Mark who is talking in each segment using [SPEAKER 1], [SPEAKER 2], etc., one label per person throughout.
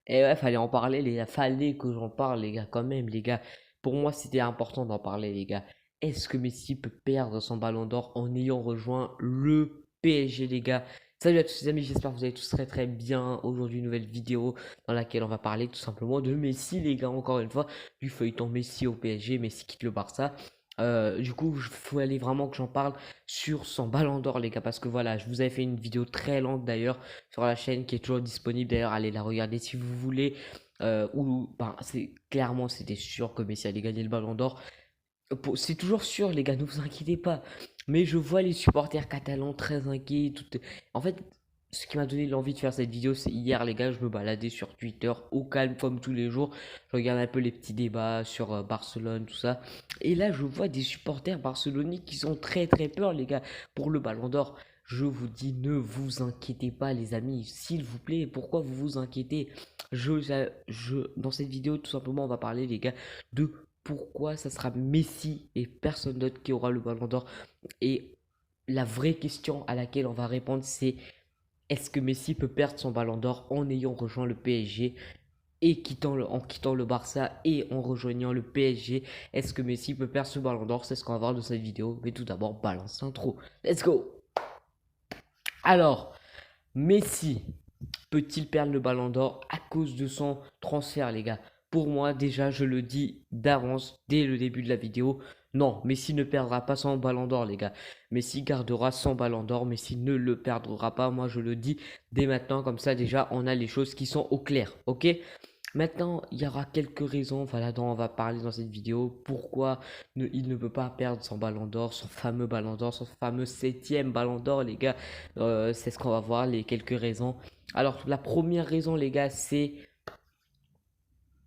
[SPEAKER 1] Et ouais, fallait en parler, les gars. Fallait que j'en parle, les gars, quand même, les gars. Pour moi, c'était important d'en parler, les gars. Est-ce que Messi peut perdre son ballon d'or en ayant rejoint le PSG, les gars? Salut à tous les amis, j'espère que vous allez tous très très bien. Aujourd'hui, une nouvelle vidéo dans laquelle on va parler tout simplement de Messi, les gars, encore une fois, du feuilleton Messi au PSG, Messi quitte le Barça. Du coup, il faut aller vraiment que j'en parle sur son ballon d'or, les gars, parce que voilà, je vous avais fait une vidéo très longue d'ailleurs sur la chaîne qui est toujours disponible. D'ailleurs, allez la regarder si vous voulez. Ou ben, c'est clairement, c'était sûr que Messi allait gagner le ballon d'or. C'est toujours sûr, les gars, ne vous inquiétez pas. Mais je vois les supporters catalans très inquiets. En fait, ce qui m'a donné l'envie de faire cette vidéo, c'est hier, les gars, je me baladais sur Twitter au calme comme tous les jours. Je regarde un peu les petits débats sur Barcelone, tout ça. Et là, je vois des supporters barcelonais qui sont très très peur, les gars, pour le ballon d'or. Je vous dis, ne vous inquiétez pas, les amis. S'il vous plaît, pourquoi vous vous inquiétez? Dans cette vidéo, tout simplement, on va parler, les gars, de pourquoi ça sera Messi et personne d'autre qui aura le ballon d'or. Et la vraie question à laquelle on va répondre, c'est est-ce que Messi peut perdre son ballon d'or en ayant rejoint le PSG et en quittant le Barça et en rejoignant le PSG? Est-ce que Messi peut perdre ce ballon d'or? C'est ce qu'on va voir dans cette vidéo. Mais tout d'abord, balance l'intro. Let's go! Alors, Messi peut-il perdre le ballon d'or à cause de son transfert, les gars? Pour moi, déjà, je le dis d'avance, dès le début de la vidéo, non, Messi ne perdra pas son ballon d'or, les gars. Messi gardera son ballon d'or, Messi ne le perdra pas. Moi, je le dis dès maintenant, comme ça, déjà, on a les choses qui sont au clair, ok? Maintenant, il y aura quelques raisons, voilà, dont on va parler dans cette vidéo. Pourquoi il ne peut pas perdre son ballon d'or, son fameux ballon d'or, son fameux septième ballon d'or, les gars. C'est ce qu'on va voir, les quelques raisons. Alors, la première raison, les gars, c'est...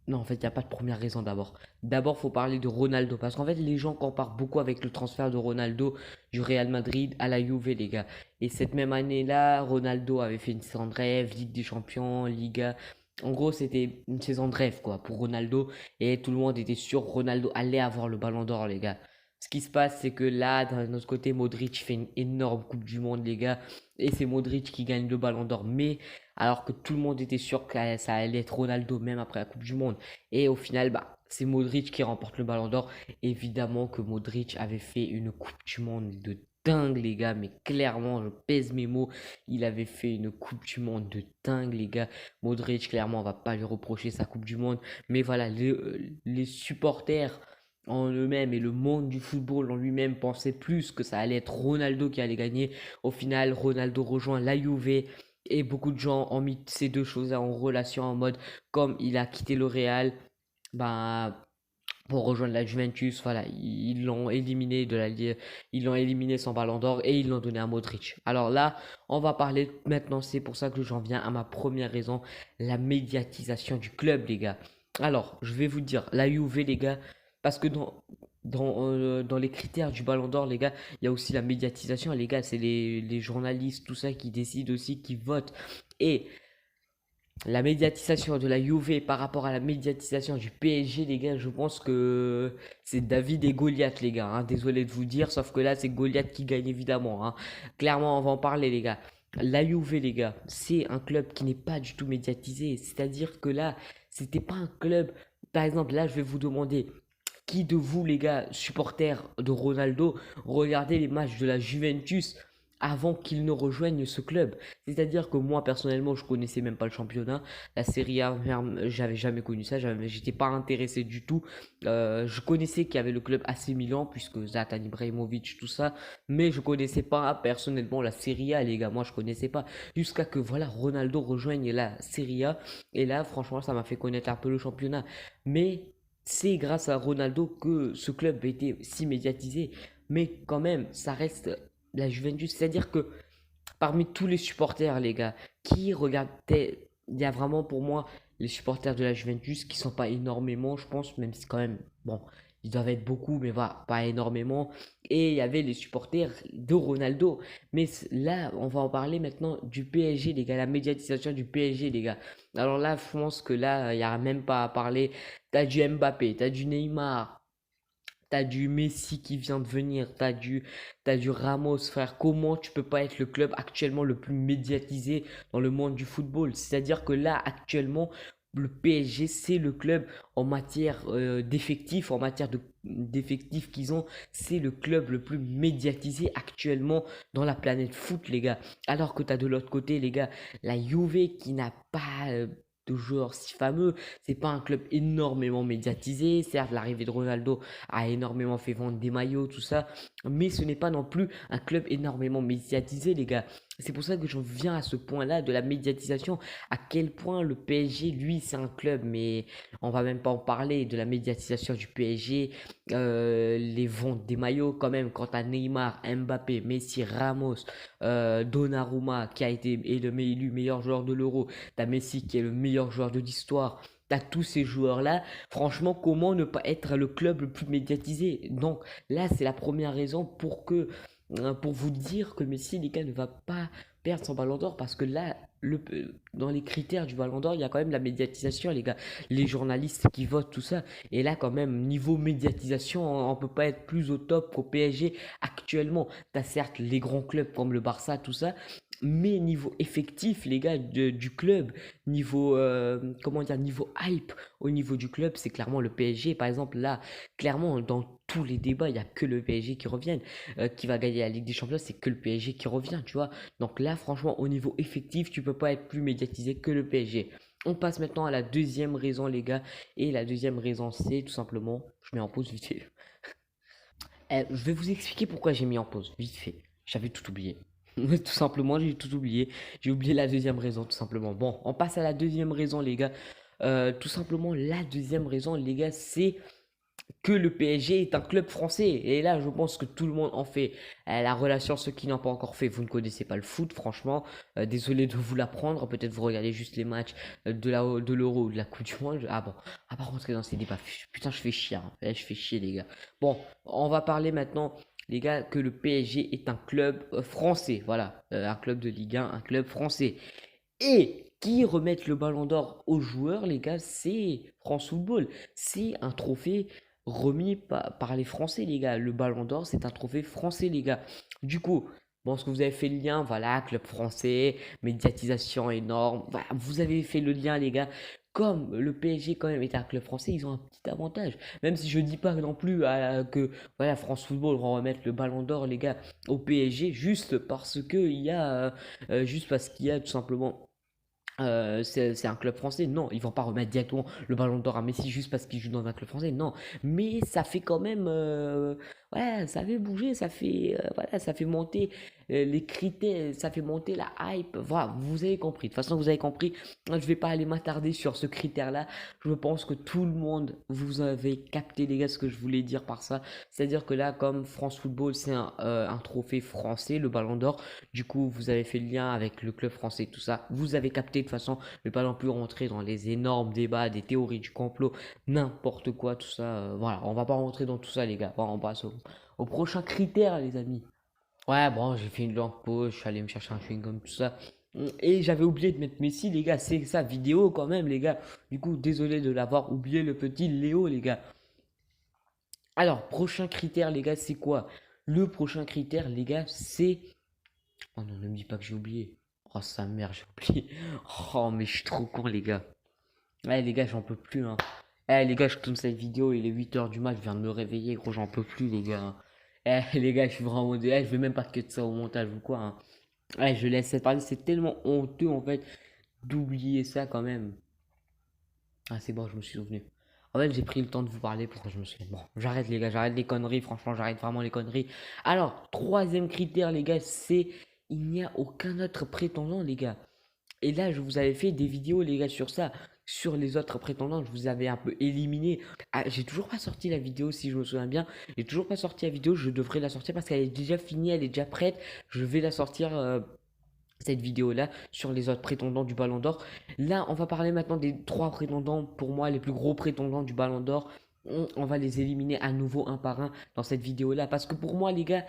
[SPEAKER 1] Non, en fait, il n'y a pas de première raison d'abord. D'abord, il faut parler de Ronaldo. Parce qu'en fait, les gens comparent beaucoup avec le transfert de Ronaldo du Real Madrid à la Juve, les gars. Et cette même année-là, Ronaldo avait fait une saison de rêve, Ligue des Champions, Liga. En gros, c'était une saison de rêve, quoi, pour Ronaldo. Et tout le monde était sûr que Ronaldo allait avoir le ballon d'or, les gars. Ce qui se passe, c'est que là, d'un autre côté, Modric fait une énorme Coupe du Monde, les gars. Et c'est Modric qui gagne le ballon d'or. Mais alors que tout le monde était sûr que ça allait être Ronaldo même après la Coupe du Monde. Et au final, bah, c'est Modric qui remporte le ballon d'or. Évidemment que Modric avait fait une Coupe du Monde de dingue, les gars, mais clairement, je pèse mes mots, il avait fait une Coupe du Monde de dingue, les gars. Modric, clairement, on va pas lui reprocher sa Coupe du Monde, mais voilà, les supporters en eux-mêmes et le monde du football en lui-même pensaient plus que ça allait être Ronaldo qui allait gagner. Au final, Ronaldo rejoint la Juve et beaucoup de gens ont mis ces deux choses en relation en mode comme il a quitté le Real, bah, pour rejoindre la Juventus, voilà, ils l'ont éliminé ils l'ont éliminé son ballon d'or et ils l'ont donné à Modric. Alors là, on va parler maintenant, c'est pour ça que j'en viens à ma première raison, la médiatisation du club, les gars. Alors, je vais vous dire, la Juve, les gars, parce que dans les critères du ballon d'or, les gars, il y a aussi la médiatisation, les gars, c'est les journalistes, tout ça qui décident aussi, qui votent. Et la médiatisation de la Juve par rapport à la médiatisation du PSG, les gars, je pense que c'est David et Goliath, les gars, hein. Désolé de vous dire, sauf que là, c'est Goliath qui gagne évidemment, hein. Clairement, on va en parler, les gars. La Juve, les gars, c'est un club qui n'est pas du tout médiatisé. C'est-à-dire que là, c'était pas un club. Par exemple, là, je vais vous demander qui de vous, les gars, supporters de Ronaldo, regardez les matchs de la Juventus avant qu'il ne rejoigne ce club? C'est-à-dire que moi, personnellement, je connaissais même pas le championnat. La Serie A, j'avais jamais connu ça. J'étais pas intéressé du tout. Je connaissais qu'il y avait le club AC Milan, puisque Zlatan Ibrahimovic, tout ça. Mais je connaissais pas personnellement la Serie A, les gars. Moi, je connaissais pas. Jusqu'à que, voilà, Ronaldo rejoigne la Serie A. Et là, franchement, ça m'a fait connaître un peu le championnat. Mais c'est grâce à Ronaldo que ce club a été si médiatisé. Mais quand même, ça reste la Juventus. C'est-à-dire que parmi tous les supporters, les gars, qui regardaient, il y a vraiment pour moi les supporters de la Juventus qui sont pas énormément, je pense, même si quand même, bon, ils doivent être beaucoup, mais voilà, pas énormément. Et il y avait les supporters de Ronaldo. Mais là, on va en parler maintenant du PSG, les gars, la médiatisation du PSG, les gars. Alors là, je pense que là, il n'y a même pas à parler. T'as du Mbappé, t'as du Neymar, t'as du Messi qui vient de venir, t'as du Ramos, frère. Comment tu peux pas être le club actuellement le plus médiatisé dans le monde du football? C'est-à-dire que là, actuellement, le PSG, c'est le club en matière d'effectifs, en matière d'effectifs qu'ils ont, c'est le club le plus médiatisé actuellement dans la planète foot, les gars. Alors que tu as de l'autre côté, les gars, la Juve qui n'a pas de joueurs si fameux, c'est pas un club énormément médiatisé. Certes, l'arrivée de Ronaldo a énormément fait vendre des maillots, tout ça, mais ce n'est pas non plus un club énormément médiatisé, les gars. C'est pour ça que j'en viens à ce point-là de la médiatisation. À quel point le PSG, lui, c'est un club, mais on va même pas en parler de la médiatisation du PSG, les ventes des maillots quand même. Quant à Neymar, Mbappé, Messi, Ramos, Donnarumma qui a été élu meilleur joueur de l'Euro, t'as Messi qui est le meilleur joueur de l'histoire. T'as tous ces joueurs-là. Franchement, comment ne pas être le club le plus médiatisé? Donc là, c'est la première raison pour vous dire que Messi, les gars, ne va pas perdre son ballon d'or parce que là, dans les critères du ballon d'or, il y a quand même la médiatisation, les gars. Les journalistes qui votent, tout ça. Et là, quand même, niveau médiatisation, on ne peut pas être plus au top qu'au PSG actuellement. Tu as certes les grands clubs comme le Barça, tout ça. Mais niveau effectif, les gars, du club, niveau, comment dire, niveau hype au niveau du club, c'est clairement le PSG. Par exemple, là, clairement, dans tous les débats, il n'y a que le PSG qui revient, qui va gagner la Ligue des Champions, c'est que le PSG qui revient, tu vois. Donc là, franchement, au niveau effectif, tu peux pas être plus médiatisé que le PSG. On passe maintenant à la deuxième raison, les gars. Et la deuxième raison, c'est tout simplement, je mets en pause vite fait. Je vais vous expliquer pourquoi j'ai mis en pause, vite fait. J'avais tout oublié. Tout simplement, j'ai tout oublié. J'ai oublié la deuxième raison, tout simplement. Bon, on passe à la deuxième raison, les gars. Tout simplement, la deuxième raison, les gars, c'est que le PSG est un club français. Et là, je pense que tout le monde en fait la relation. Ceux qui n'ont pas encore fait, vous ne connaissez pas le foot, franchement. Désolé de vous l'apprendre. Peut-être vous regardez juste les matchs de l'Euro ou de la Coupe du Monde. Ah bon, on va pas rentrer dans ces débats. Putain, je fais chier, hein. Je fais chier, les gars. Bon, on va parler maintenant, les gars, que le PSG est un club français. Voilà, un club de Ligue 1, un club français. Et qui remettent le ballon d'or aux joueurs, les gars, c'est France Football. C'est un trophée remis par les Français, les gars. Le ballon d'or, c'est un trophée français, les gars. Du coup, bon, ce que vous avez fait le lien, voilà, club français, médiatisation énorme. Voilà, vous avez fait le lien, les gars. Comme le PSG quand même est un club français, ils ont un petit avantage. Même si je dis pas non plus que voilà, France Football va remettre le ballon d'or, les gars, au PSG, juste parce qu'il y a tout simplement c'est un club français. Non, ils vont pas remettre directement le ballon d'or à Messi juste parce qu'il joue dans un club français. Non, mais ça fait quand même, voilà, ça fait bouger, voilà, ça fait monter les critères, ça fait monter la hype. Voilà, vous avez compris. De toute façon, vous avez compris. Je vais pas aller m'attarder sur ce critère-là. Je pense que tout le monde, vous avez capté, les gars, ce que je voulais dire par ça. C'est-à-dire que là, comme France Football, c'est un trophée français, le ballon d'or. Du coup, vous avez fait le lien avec le club français, tout ça. Vous avez capté de toute façon. Je ne vais pas non plus rentrer dans les énormes débats, des théories du complot, n'importe quoi, tout ça. Voilà, on va pas rentrer dans tout ça, les gars. Bon, on passe au prochain critère, les amis. Ouais, bon, j'ai fait une longue pause, je suis allé me chercher un chewing-gum, tout ça. Et j'avais oublié de mettre Messi, les gars. C'est ça, vidéo quand même, les gars. Du coup, désolé de l'avoir oublié, le petit Léo, les gars. Alors, prochain critère, les gars, c'est quoi? Le prochain critère, les gars, c'est... Oh non, ne me dis pas que j'ai oublié. Oh, sa mère, j'ai oublié. Oh, mais je suis trop con, les gars. Ouais, les gars, j'en peux plus, hein. Eh, les gars, je tourne cette vidéo, il est 8 h du mat, je viens de me réveiller, gros, j'en peux plus, les gars. Eh, les gars, je suis vraiment... je vais même pas que ça au montage ou quoi, hein. Ouais, je laisse cette partie, c'est tellement honteux, en fait, d'oublier ça, quand même. Ah, c'est bon, je me suis souvenu. En fait, j'ai pris le temps de vous parler pour que je me souvienne. Bon, j'arrête, les gars, j'arrête les conneries, franchement, j'arrête vraiment les conneries. Alors, troisième critère, les gars, c'est... Il n'y a aucun autre prétendant, les gars. Et là, je vous avais fait des vidéos, les gars, sur ça. Sur les autres prétendants, je vous avais un peu éliminé. Ah, j'ai toujours pas sorti la vidéo, si je me souviens bien. J'ai toujours pas sorti la vidéo. Je devrais la sortir parce qu'elle est déjà finie, elle est déjà prête. Je vais la sortir, cette vidéo-là, sur les autres prétendants du Ballon d'Or. Là, on va parler maintenant des trois prétendants, pour moi, les plus gros prétendants du Ballon d'Or. On va les éliminer à nouveau un par un dans cette vidéo-là. Parce que pour moi, les gars,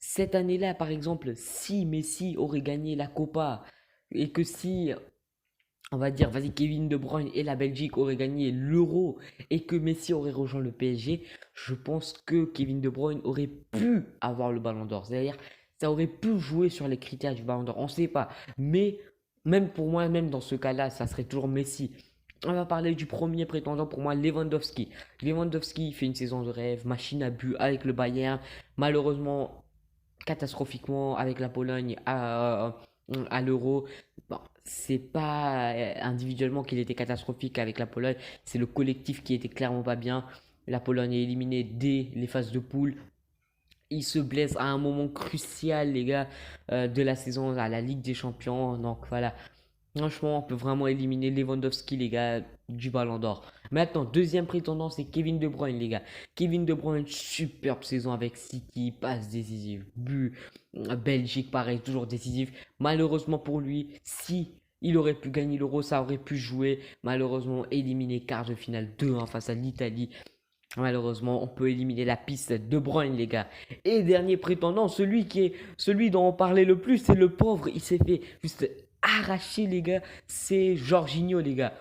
[SPEAKER 1] cette année-là, par exemple, si Messi aurait gagné la Copa et que si, on va dire, vas-y, Kevin De Bruyne et la Belgique auraient gagné l'Euro et que Messi aurait rejoint le PSG, je pense que Kevin De Bruyne aurait pu avoir le Ballon d'Or. C'est-à-dire, ça aurait pu jouer sur les critères du Ballon d'Or. On ne sait pas. Mais même pour moi, même dans ce cas-là, ça serait toujours Messi. On va parler du premier prétendant pour moi, Lewandowski. Lewandowski fait une saison de rêve, machine à but avec le Bayern. Malheureusement, catastrophiquement avec la Pologne à l'Euro. Bon, c'est pas individuellement qu'il était catastrophique avec la Pologne, c'est le collectif qui était clairement pas bien. La Pologne est éliminée dès les phases de poule. Il se blesse à un moment crucial, les gars, de la saison à la Ligue des Champions. Donc voilà, franchement, on peut vraiment éliminer Lewandowski, les gars, du Ballon d'Or. Maintenant, deuxième prétendant, c'est Kevin De Bruyne, les gars. Kevin De Bruyne, superbe saison avec City, passe décisive, but. Belgique, pareil, toujours décisif. Malheureusement pour lui, si il aurait pu gagner l'Euro, ça aurait pu jouer. Malheureusement, éliminé quart de finale 2-1 face à l'Italie. Malheureusement, on peut éliminer la piste de Bruyne, les gars. Et dernier prétendant, celui dont on parlait le plus, c'est le pauvre. Il s'est fait juste arracher, les gars. C'est Jorginho, les gars.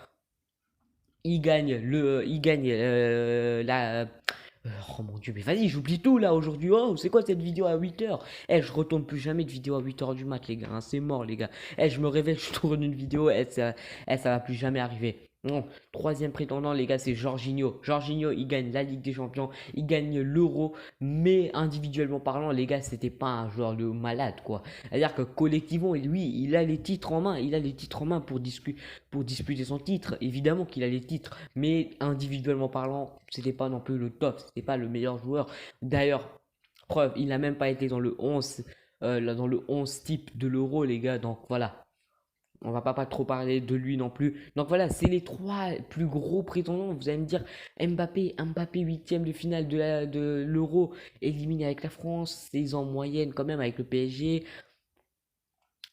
[SPEAKER 1] Oh mon dieu, mais vas-y, j'oublie tout là aujourd'hui. Oh, c'est quoi cette vidéo à 8h? Eh, je retourne plus jamais de vidéo à 8h du mat, les gars, hein. C'est mort, les gars. Eh, je me réveille, je tourne une vidéo. Ça va plus jamais arriver. Non, troisième prétendant, les gars, c'est Jorginho. Jorginho, il gagne la Ligue des Champions, il gagne l'Euro, mais individuellement parlant, les gars, c'était pas un joueur de malade, quoi. C'est-à-dire que collectivement, lui, il a les titres en main, il a les titres en main pour disputer son titre. Évidemment qu'il a les titres, mais individuellement parlant, c'était pas non plus le top, c'était pas le meilleur joueur. D'ailleurs, preuve, il n'a même pas été dans le 11, dans le 11 type de l'Euro, les gars. Donc voilà, on va pas trop parler de lui non plus. Donc voilà, c'est les trois plus gros prétendants. Vous allez me dire, Mbappé huitième de finale de l'Euro, éliminé avec la France, 16 ans moyenne quand même avec le PSG.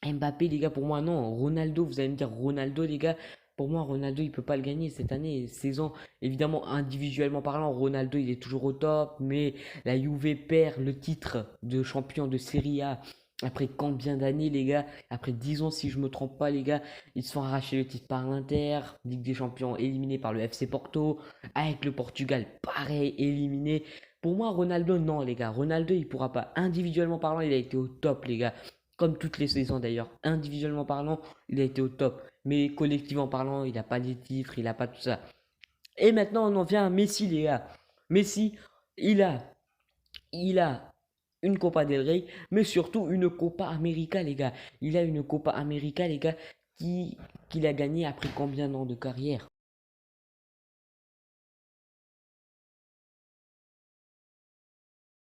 [SPEAKER 1] Mbappé, les gars, pour moi, non. Ronaldo, vous allez me dire, Ronaldo, les gars, pour moi, Ronaldo, il peut pas le gagner cette année. Saison, évidemment, individuellement parlant, Ronaldo, il est toujours au top, mais la Juve perd le titre de champion de Serie A. Après combien d'années, les gars? Après 10 ans, si je me trompe pas, les gars, ils se font arracher le titre par l'Inter, Ligue des Champions éliminé par le FC Porto, avec le Portugal, pareil, éliminé. Pour moi, Ronaldo, non, les gars. Ronaldo, il pourra pas. Individuellement parlant, il a été au top, les gars. Comme toutes les saisons d'ailleurs. Individuellement parlant, il a été au top. Mais collectivement parlant, il n'a pas les titres, il n'a pas tout ça. Et maintenant, on en vient à Messi, les gars. Messi, il a, il a une Copa del Rey, mais surtout une Copa América, les gars. Il a une Copa América, les gars, qu'il a gagné après combien d'ans de carrière?